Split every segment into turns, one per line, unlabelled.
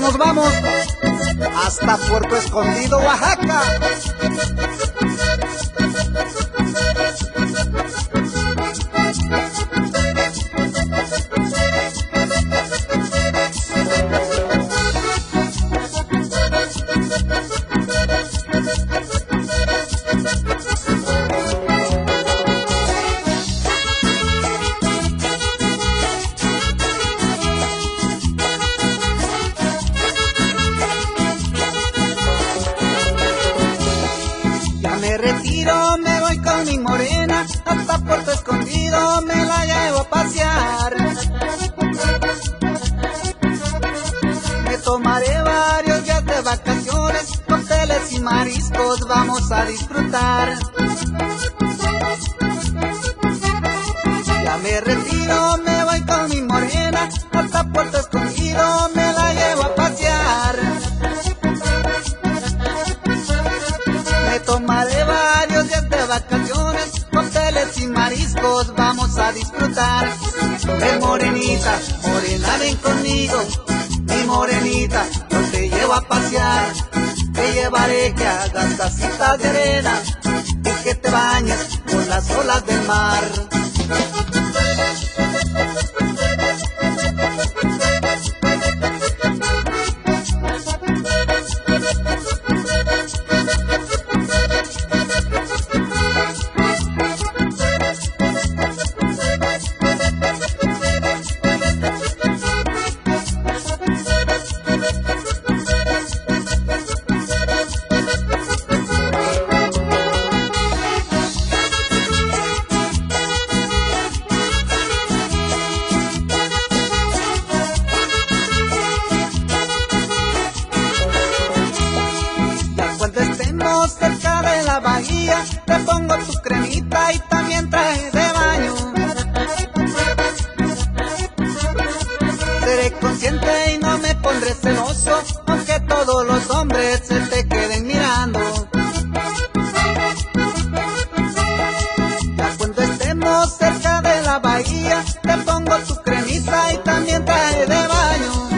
nos vamos hasta Puerto Escondido, Oaxaca. Me retiro, me voy con mi morena, hasta Puerto Escondido me la llevo a pasear. Me tomaré varios días de vacaciones, cócteles y mariscos vamos a disfrutar. Ya me retiro, me voy con mi morena, hasta Puerto Escondido me la llevo a pasear. Me tomaré varios días de vacaciones, cócteles y mariscos vamos a disfrutar. Morenita, morena ven conmigo, mi morenita, yo te llevo a pasear. Te llevaré que hagas casitas de arena y que te bañes con las olas del mar. Cerca de la bahía, te pongo tu cremita y también traje de baño. Seré consciente y no me pondré celoso, aunque todos los hombres se te queden mirando. Ya cuando estemos cerca de la bahía, te pongo tu cremita y también traje de baño.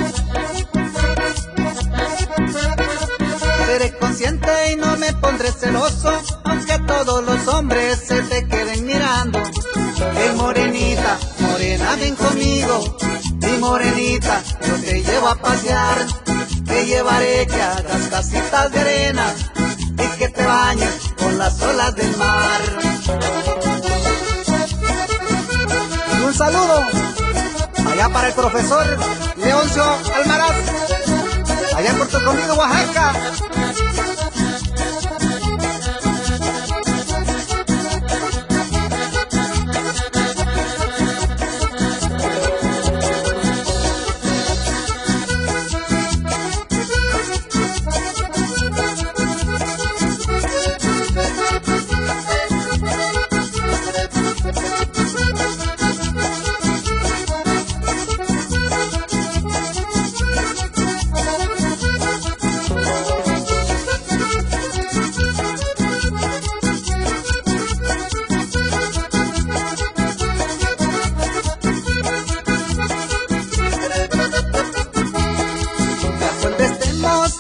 Seré consciente y no me pondré celoso, aunque todos los hombres se te queden mirando. Morenita, morena ven conmigo, mi morenita, yo te llevo a pasear. Te llevaré que hagas casitas de arena y que te bañes con las olas del mar. Y un saludo allá para el profesor Leoncio Almaraz, allá en Puerto Escondido, Oaxaca.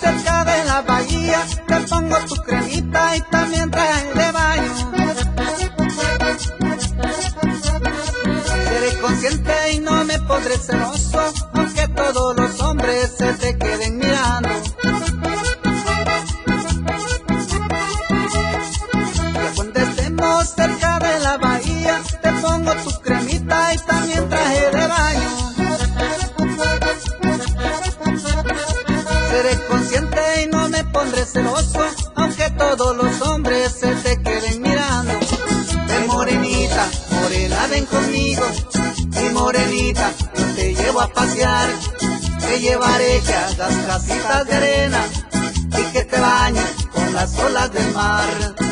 Cerca de la bahía, te pongo tu cremita y también traje de baño. Seré consciente y no me pondré celoso, aunque todos los hombres se te queden mirando. Ya cuando estemos cerca de la bahía, te pongo tu cremita y también traje de baño. Seré consciente y no me pondré celoso, aunque todos los hombres se te queden mirando. Morenita, morena ven conmigo, mi morenita, yo te llevo a pasear. Te llevaré que hagas casitas de arena y que te bañes con las olas del mar.